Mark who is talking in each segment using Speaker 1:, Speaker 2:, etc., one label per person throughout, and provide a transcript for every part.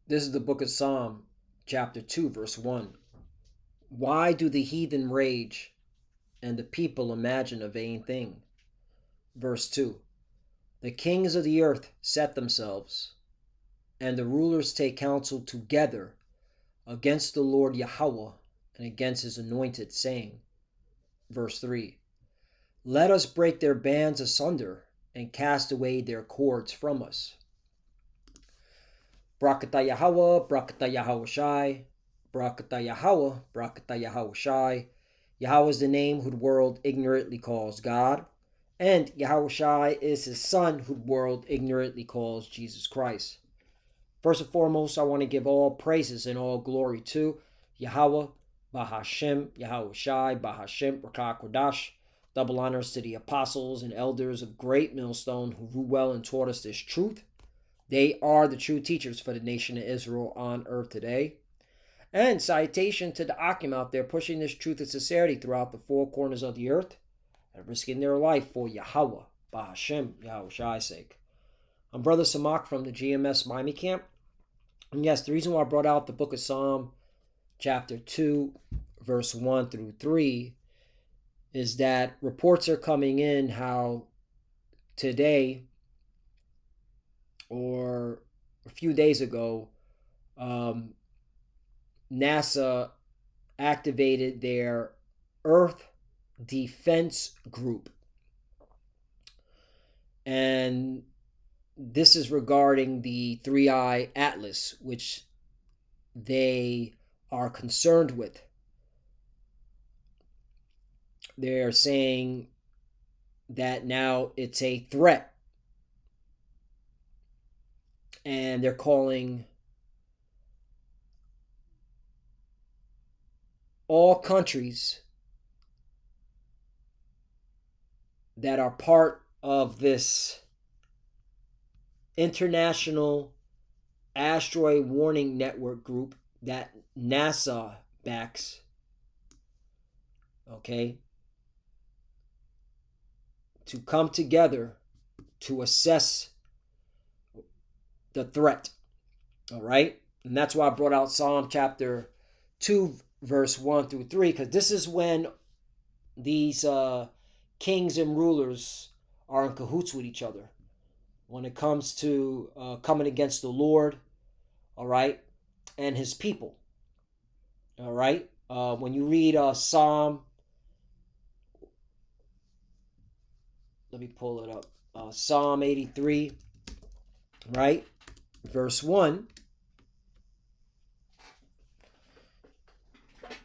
Speaker 1: This is the book of Psalm, chapter 2, verse 1. Why do the heathen rage and the people imagine a vain thing? Verse 2. The kings of the earth set themselves, and the rulers take counsel together against the Lord Yahweh and against his anointed, saying, verse 3. Let us break their bands asunder and cast away their cords from us. Brakata Yahweh, Brakata Yahweh Shai, Brakata Yahweh, Brakata Yahweh Shai. Yahweh is the name who the world ignorantly calls God, and Yahweh Shai is his son who the world ignorantly calls Jesus Christ. First and foremost, I want to give all praises and all glory to Yahweh, Bahashem, Yahweh Shai, Bahashem, Rakah Kodash. Double honors to the apostles and elders of Great Millstone who rule well and taught us this truth. They are the true teachers for the nation of Israel on earth today. And citation to the Akim out there pushing this truth and sincerity throughout the four corners of the earth and risking their life for Yahweh, Bahashem, Yahweh Shai's sake. I'm Brother Samak from the GMS Miami camp. And yes, the reason why I brought out the book of Psalm, chapter 2, verse 1 through 3, is that reports are coming in how today or a few days ago, NASA activated their Earth Defense Group. And this is regarding the 3i Atlas, which they are concerned with. They're saying that now it's a threat. And they're calling all countries that are part of this International Asteroid Warning Network group that NASA backs, okay, to come together to assess the threat, all right? And that's why I brought out Psalm chapter 2, verse 1 through 3, because this is when these kings and rulers are in cahoots with each other when it comes to coming against the Lord, all right, and his people, all right? When you read Psalm, let me pull it up, Psalm 83, right, verse 1,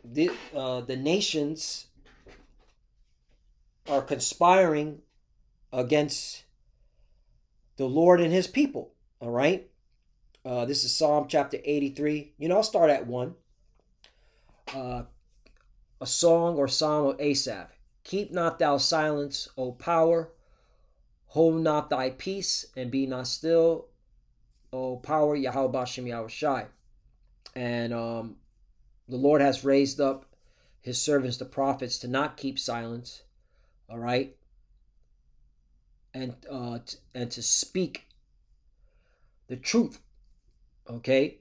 Speaker 1: the nations are conspiring against the Lord and his people, all right? This is Psalm chapter 83. I'll start at 1. A song or psalm of Asaph. Keep not thou silence, O power. Hold not thy peace, and be not still, O power, Yahweh Bashem Yahweh Shai. And the Lord has raised up his servants, the prophets, to not keep silence, all right? And to speak the truth, okay,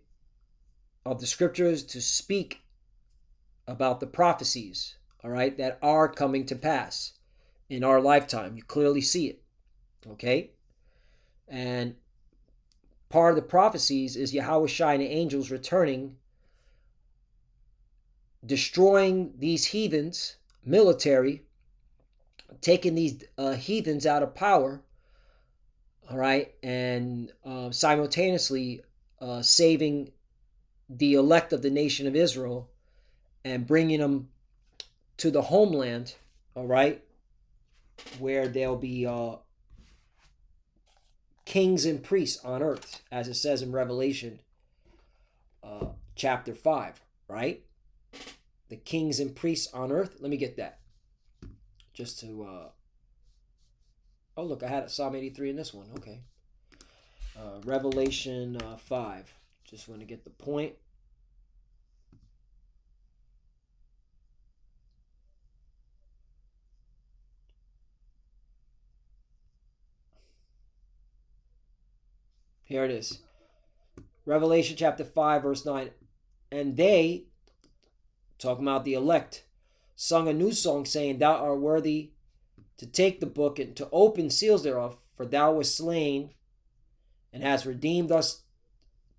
Speaker 1: of the scriptures, to speak about the prophecies, all right, that are coming to pass in our lifetime. You clearly see it, okay? And part of the prophecies is Yahweh Shai and the angels returning, destroying these heathens, military, taking these heathens out of power, all right, and simultaneously saving the elect of the nation of Israel and bringing them to the homeland, all right, where there'll be kings and priests on earth, as it says in Revelation chapter 5, right? The kings and priests on earth. Let me get that. Just to, oh, look, I had Psalm 83 in this one. Okay. Revelation 5. Just want to get the point. Here it is. Revelation chapter 5, verse 9. And they, talking about the elect, sung a new song, saying, Thou art worthy to take the book and to open seals thereof, for thou wast slain and hast redeemed us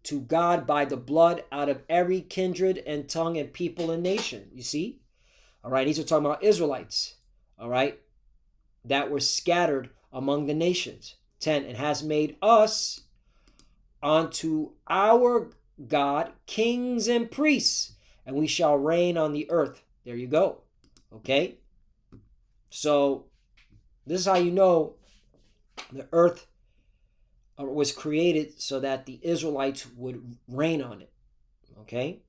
Speaker 1: to God by the blood out of every kindred and tongue and people and nation. You see? All right, these are talking about Israelites, all right, that were scattered among the nations. 10, and has made us unto our God kings and priests, and we shall reign on the earth. There you go. Okay? So, this is how you know the earth was created so that the Israelites would reign on it. Okay?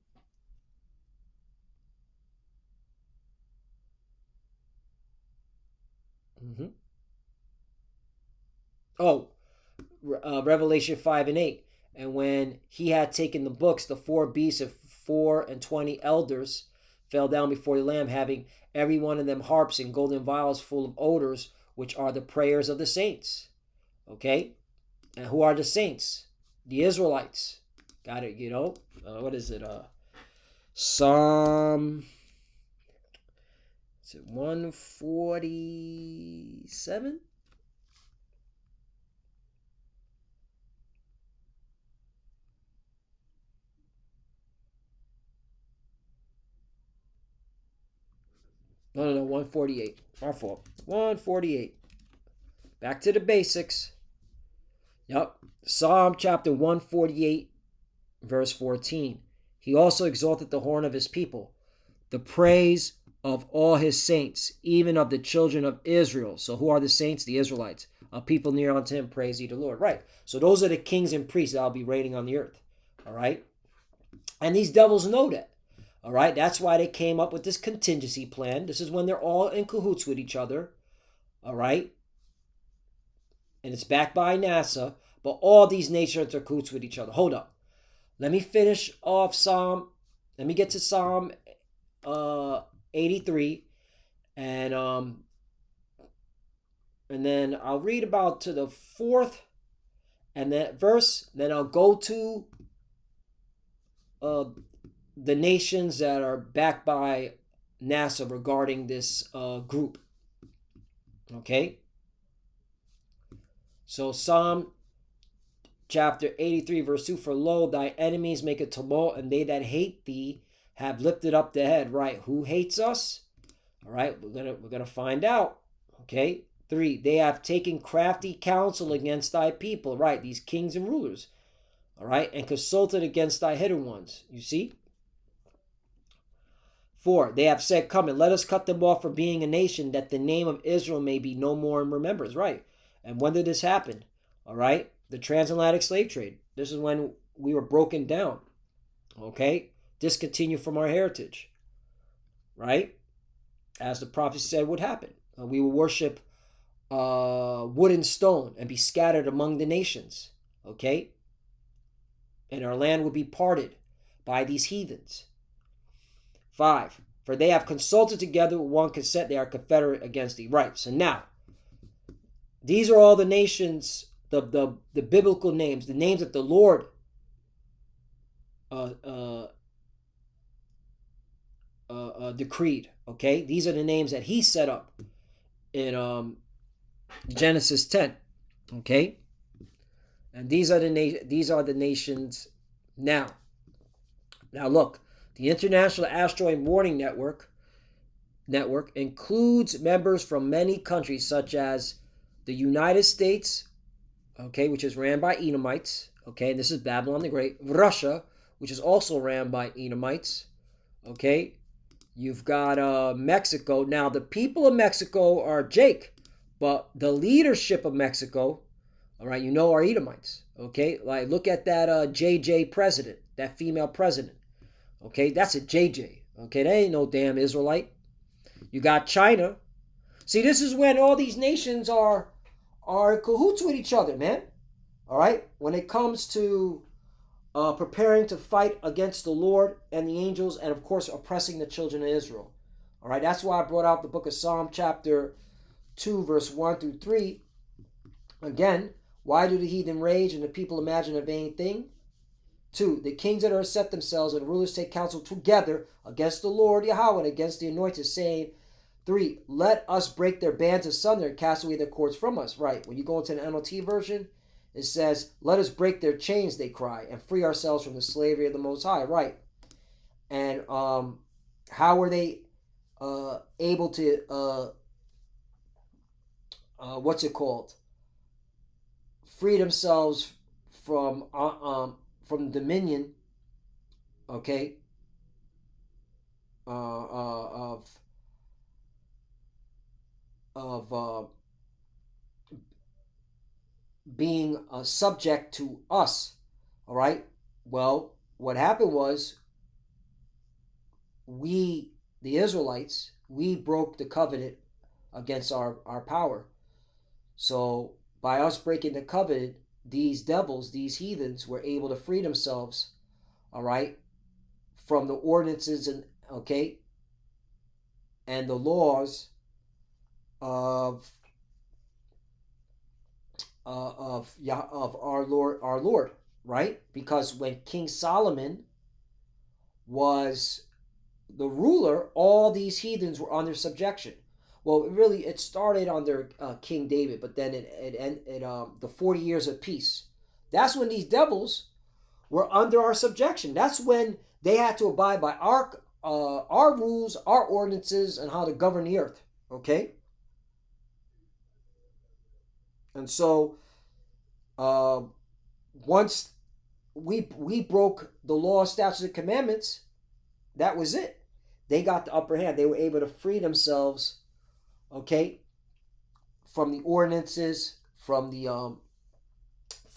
Speaker 1: Mm-hmm. Oh, Revelation 5 and 8. And when he had taken the books, the 4 beasts of 24 elders fell down before the Lamb, having every one of them harps and golden vials full of odors, which are the prayers of the saints. Okay? And who are the saints? The Israelites. Got it, you know? What is it? Psalm... Is it 147? No, 148. Our fault. 148. Back to the basics. Yep. Psalm chapter 148, verse 14. He also exalted the horn of his people, the praise of all his saints, even of the children of Israel. So who are the saints? The Israelites. A people near unto him, praise ye the Lord. Right. So those are the kings and priests that will be reigning on the earth. All right. And these devils know that. All right. That's why they came up with this contingency plan. This is when they're all in cahoots with each other. All right. And it's backed by NASA. But all these nations are cahoots with each other. Hold up. Let me finish off Psalm. Let me get to Psalm 83, and then I'll read about to the 4th and that verse. Then I'll go to the nations that are backed by NASA regarding this group. Okay. So Psalm chapter 83, verse 2, for lo, thy enemies make a tumult, and they that hate thee have lifted up the head. Right. Who hates us? All right. We're gonna find out. Okay. 3, they have taken crafty counsel against thy people. Right. These kings and rulers. All right. And consulted against thy hidden ones. You see? 4, they have said, come and let us cut them off from being a nation, that the name of Israel may be no more in remembrance. Right. And when did this happen? All right. The transatlantic slave trade. This is when we were broken down. Okay. Discontinue from our heritage. Right. As the prophet said would happen. We will worship wood and stone and be scattered among the nations. Okay. And our land will be parted by these heathens. 5, for they have consulted together with one consent, they are confederate against thee. Right. So now, these are all the nations, the biblical names, the names that the Lord decreed. Okay, these are the names that he set up in Genesis 10. Okay, and these are the nations now. Now look, the International Asteroid Warning Network includes members from many countries such as the United States, okay, which is ran by Edomites. Okay, this is Babylon the Great. Russia, which is also ran by Edomites. Okay, you've got Mexico. Now, the people of Mexico are Jake, but the leadership of Mexico, all right, are Edomites. Okay, like look at that JJ president, that female president. Okay, that's a JJ. Okay, that ain't no damn Israelite. You got China. See, this is when all these nations are in cahoots with each other, man. All right, when it comes to preparing to fight against the Lord and the angels, and of course oppressing the children of Israel. All right, that's why I brought out the book of Psalm chapter 2, verse 1 through 3. Again, why do the heathen rage and the people imagine a vain thing? 2. The kings that are set themselves and the rulers take counsel together against the Lord Yahweh and against the anointed, saying, 3. Let us break their bands asunder and cast away their cords from us. Right. When you go into the NLT version, it says, let us break their chains, they cry, and free ourselves from the slavery of the Most High. Right. And how were they able to, what's it called? Free themselves from dominion, okay, of being subject to us. All right. Well, what happened was we, the Israelites, we broke the covenant against our power. So by us breaking the covenant, these devils, these heathens, were able to free themselves, all right, from the ordinances and and the laws of our Lord, right? Because when King Solomon was the ruler, all these heathens were under subjection. Well, it started under King David, but then the 40 years of peace. That's when these devils were under our subjection. That's when they had to abide by our rules, our ordinances, and how to govern the earth. Okay. And so, once we broke the law, statutes, and commandments, that was it. They got the upper hand. They were able to free themselves, okay, from the ordinances, from the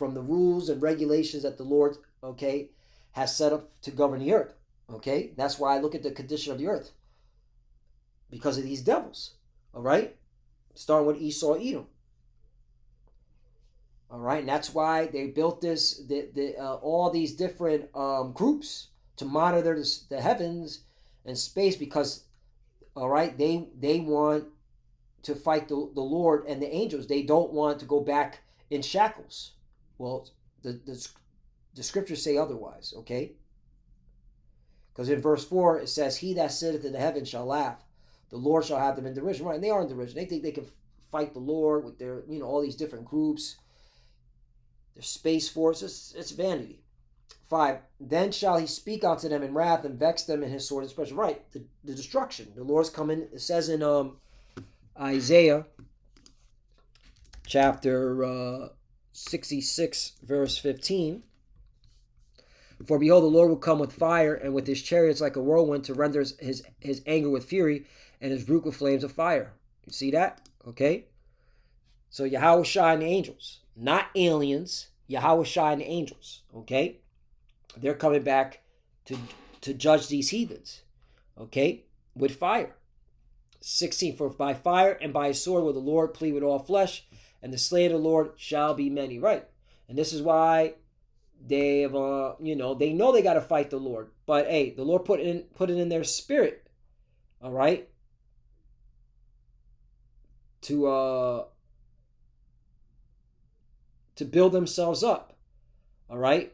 Speaker 1: rules and regulations that the Lord, okay, has set up to govern the earth. Okay, that's why I look at the condition of the earth, because of these devils. All right, starting with Esau, Edom. All right, and that's why they built all these different groups to monitor the heavens and space, because, all right, they want to fight the Lord and the angels. They don't want to go back in shackles. Well, the scriptures say otherwise, okay? Because in verse 4 it says, he that sitteth in the heavens shall laugh. The Lord shall have them in derision. Right, and they are in derision. They think they can fight the Lord with their, all these different groups. Their space force, it's vanity. 5. Then shall he speak unto them in wrath and vex them in his sword and expression. Right, the destruction. The Lord's coming. It says in Isaiah chapter 66, verse 15. For behold, the Lord will come with fire, and with his chariots like a whirlwind, to render his anger with fury, and his root with flames of fire. You see that? Okay? So Yahweh Shai and the angels, not aliens, Yahweh Shai and the angels, okay? They're coming back to judge these heathens, okay, with fire. 16, for by fire and by sword will the Lord plead with all flesh, and the slain of the Lord shall be many. Right, and this is why they've, they know they got to fight the Lord, but hey, the Lord put it in their spirit, all right, to build themselves up, all right,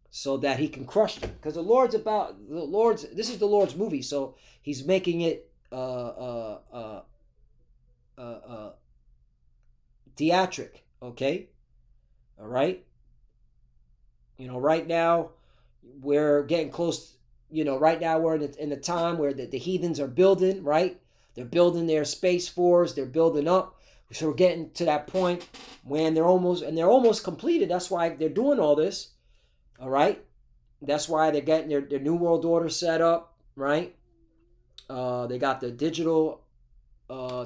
Speaker 1: so that he can crush them. Because this is the Lord's movie, so he's making it theatric, okay? All right? Right now we're getting close, right now we're in the time where the heathens are building, right? They're building their space force, they're building up. So we're getting to that point when they're almost completed. That's why they're doing all this. All right, that's why they're getting their New World Order set up, right? They got the digital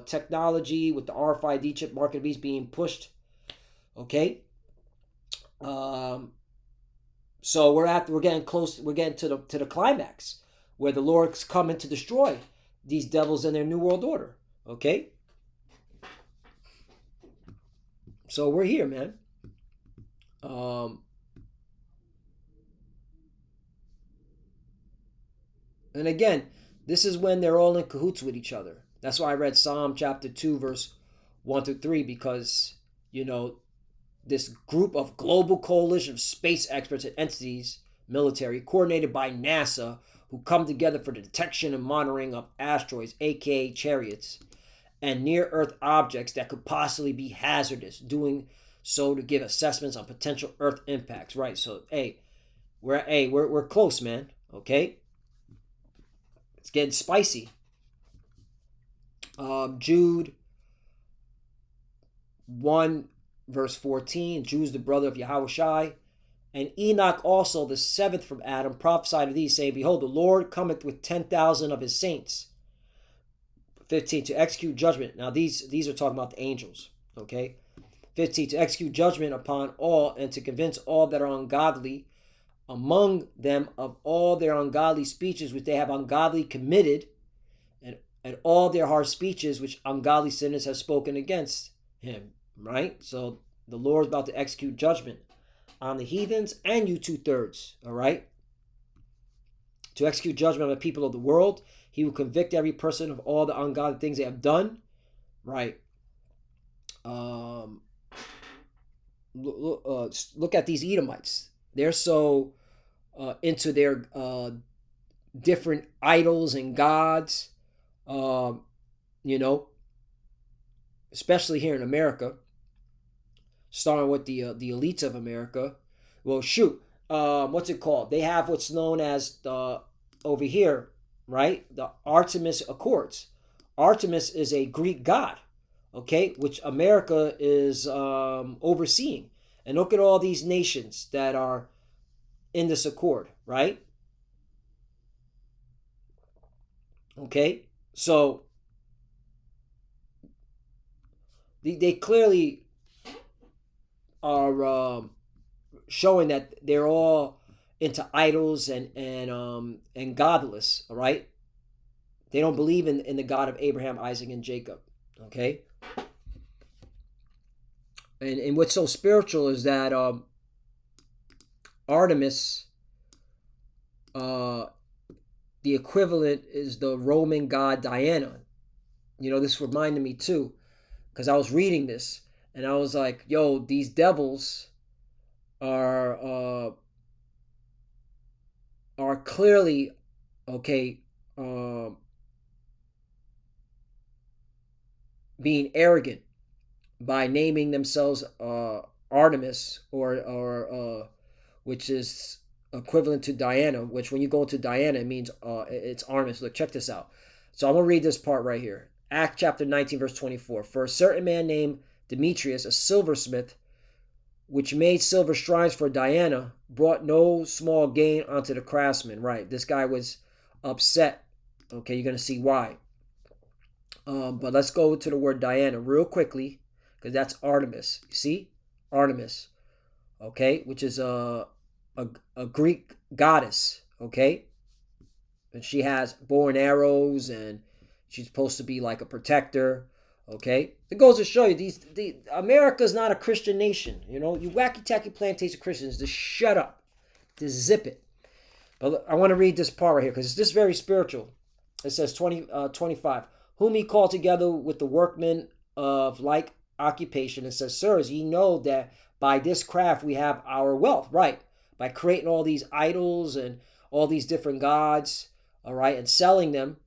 Speaker 1: technology with the RFID chip market beast being pushed. Okay, so we're getting close. We're getting to the climax where the Lord's coming to destroy these devils and their New World Order. Okay, so we're here, man. And again, this is when they're all in cahoots with each other. That's why I read Psalm chapter 2, verse 1 through 3, because, this group of global coalition of space experts and entities, military, coordinated by NASA, who come together for the detection and monitoring of asteroids, aka chariots, and near-Earth objects that could possibly be hazardous, doing so to give assessments on potential Earth impacts. Right. So, we're close, man. Okay. It's getting spicy. Jude 1 verse 14. Jude's the brother of Yahushai. And Enoch also, the seventh from Adam, prophesied of these, saying, Behold, the Lord cometh with 10,000 of his saints. 15, to execute judgment. Now these are talking about the angels. Okay. 15, to execute judgment upon all, and to convince all that are ungodly among them of all their ungodly speeches which they have ungodly committed, and all their harsh speeches which ungodly sinners have spoken against him. Right? So the Lord's about to execute judgment on the heathens and you 2/3. All right? To execute judgment on the people of the world. He will convict every person of all the ungodly things they have done. Right? Look at these Edomites. They're so into their different idols and gods, especially here in America, starting with the elites of America. Well, shoot, what's it called? They have what's known as over here, right? The Artemis Accords. Artemis is a Greek god, okay, which America is overseeing. And look at all these nations that are in this accord, right? Okay, so they clearly are showing that they're all into idols and godless. All right, they don't believe in the God of Abraham, Isaac, and Jacob. Okay, and what's so spiritual is that Artemis, the equivalent is the Roman god Diana. This reminded me too, because I was reading this and I was like, yo, these devils are clearly, okay, being arrogant by naming themselves Artemis, or which is equivalent to Diana, which when you go to Diana, it means it's Artemis. Look, check this out. So I'm going to read this part right here. Act chapter 19, verse 24. For a certain man named Demetrius, a silversmith, which made silver shrines for Diana, brought no small gain unto the craftsmen. Right, this guy was upset. Okay, you're going to see why. But let's go to the word Diana real quickly, because that's Artemis. You see? Artemis. Okay, which is a Greek goddess. Okay? And she has bow and arrows, and she's supposed to be like a protector. Okay? It goes to show you, America's not a Christian nation. You wacky-tacky plantation Christians, just shut up. Just zip it. But I want to read this part right here, because this is very spiritual. It says 25. Whom he called together with the workmen of like occupation, and says, Sirs, ye know that by this craft we have our wealth. Right. By creating all these idols and all these different gods, all right, and selling them,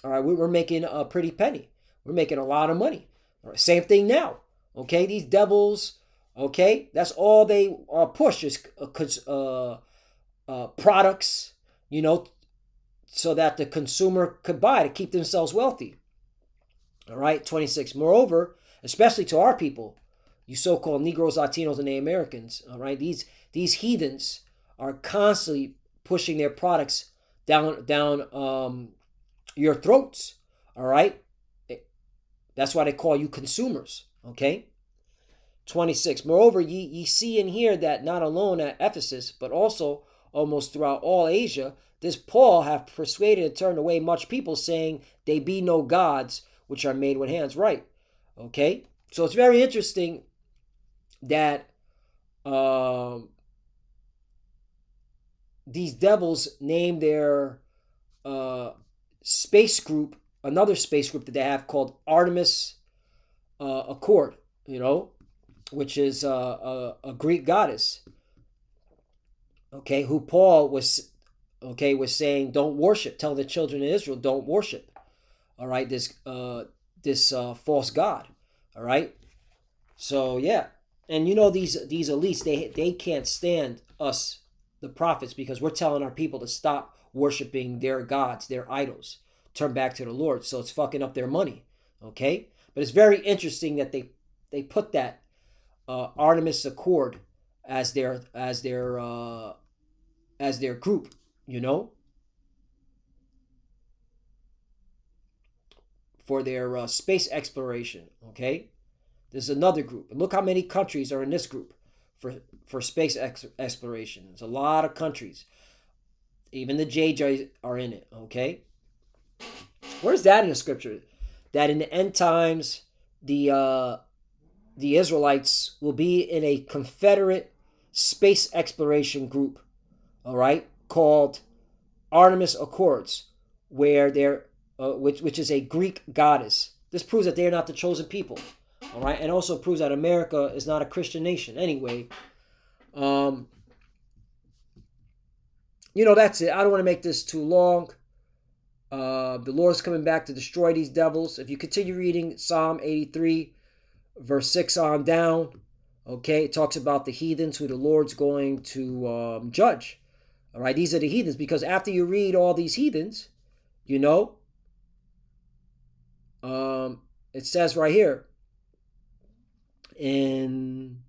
Speaker 1: all right, we're making a pretty penny. We're making a lot of money. All right, same thing now. Okay, these devils, okay, that's all they push is products, so that the consumer could buy to keep themselves wealthy. All right, 26. Moreover, especially to our people, you so-called Negroes, Latinos, and Native Americans, all right, these heathens are constantly pushing their products down your throats. All right, that's why they call you consumers. Okay. 26. Moreover, ye see and hear that not alone at Ephesus, but also almost throughout all Asia, this Paul hath persuaded and turned away much people, saying they be no gods which are made with hands. Right. Okay. So it's very interesting that these devils name their space group, another space group that they have called Artemis Accord, which is a Greek goddess. Okay, who Paul was saying don't worship. Tell the children of Israel don't worship. All right, this false god. All right. So yeah, and these elites, they can't stand us, the prophets, because we're telling our people to stop worshiping their gods, their idols, turn back to the Lord. So it's fucking up their money. Okay, but it's very interesting that they put that Artemis Accord as their group. For their space exploration. Okay, there's another group, and look how many countries are in this group for space exploration. There's a lot of countries. Even the JJ are in it. Okay, where's that in the scripture? That in the end times, the Israelites will be in a Confederate space exploration group. All right, called Artemis Accords, where they're which is a Greek goddess. This proves that they are not the chosen people. All right, and also proves that America is not a Christian nation. Anyway, that's it. I don't want to make this too long. The Lord's coming back to destroy these devils. If you continue reading Psalm 83, verse 6 on down, okay, it talks about the heathens who the Lord's going to judge. All right, these are the heathens, because after you read all these heathens, it says right here in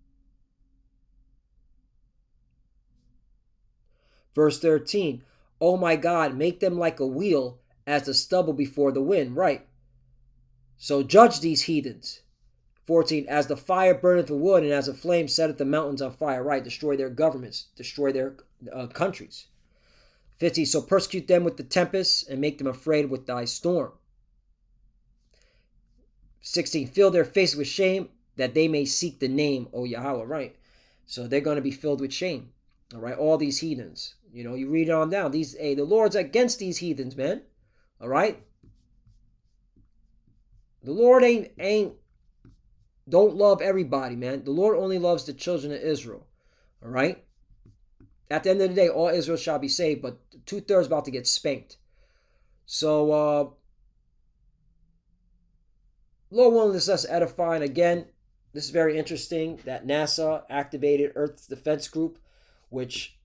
Speaker 1: verse 13, oh my God, make them like a wheel as the stubble before the wind. Right. So judge these heathens. 14, as the fire burneth the wood, and as a flame setteth the mountains on fire. Right. Destroy their governments, destroy their countries. 15, so persecute them with the tempest, and make them afraid with thy storm. 16, fill their face with shame, that they may seek the name, O Yahweh. Right. So they're going to be filled with shame. All right. All these heathens. You read it on down. The Lord's against these heathens, man. All right. The Lord don't love everybody, man. The Lord only loves the children of Israel. All right. At the end of the day, all Israel shall be saved, but 2/3 about to get spanked. So, Lord willing, this is us edifying again. This is very interesting that NASA activated Earth's Defense Group, which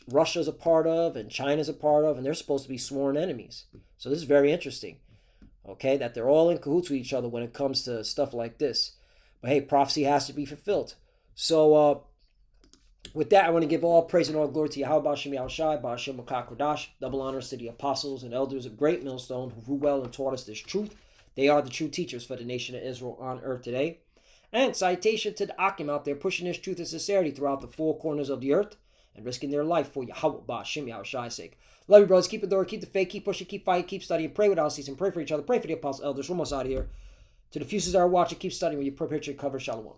Speaker 1: Russia's a part of and China's a part of, and they're supposed to be sworn enemies. So this is very interesting. Okay, that they're all in cahoots with each other when it comes to stuff like this. But hey, prophecy has to be fulfilled. So with that, I want to give all praise and all glory to Yahweh Ba'Shem Yahushai, Ba'Shem Makah Kodash. Double honors to the apostles and elders of Great Millstone who grew well and taught us this truth. They are the true teachers for the nation of Israel on earth today. And citation to the Akim out there pushing this truth and sincerity throughout the four corners of the earth and risking their life for Yahweh Ba'Shem Yahushai's sake. Love you, brothers. Keep it door, keep the faith, keep pushing, keep fighting, keep studying, pray without ceasing, pray for each other, pray for the apostles, elders. We're almost out of here. To the fuses that are watching, keep studying when you prepare your cover. Shalom.